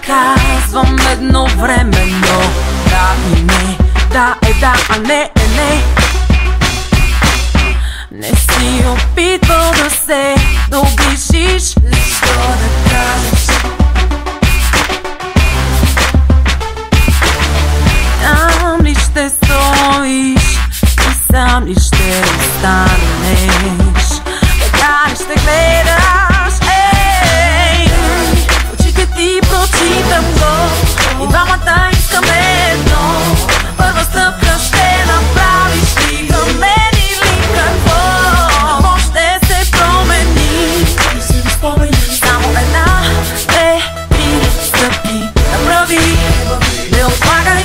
казвам едновременно да и не, да е да, а не е не. Не си опитвал да се доближиш, защо да кажеш? Там ли ще стоиш и сам ли ще останеш? Така ли ще гледаш? Ей, очите ти прочитам го и двамата искаме едно. Първа стъпка ще направиш ли към мен или какво? Какво ще се промени? Само една, две, три стъпки направи. Не отлагай.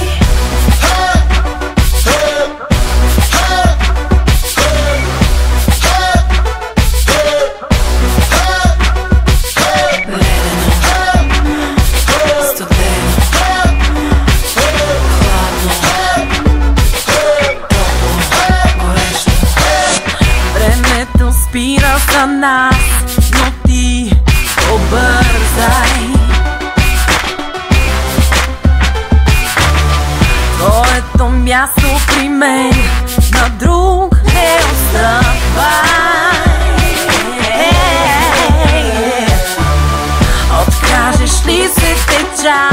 Спира за нас, но ти побързай. Твоето място при мен, на друг не оставай. Откажеш ли се теча?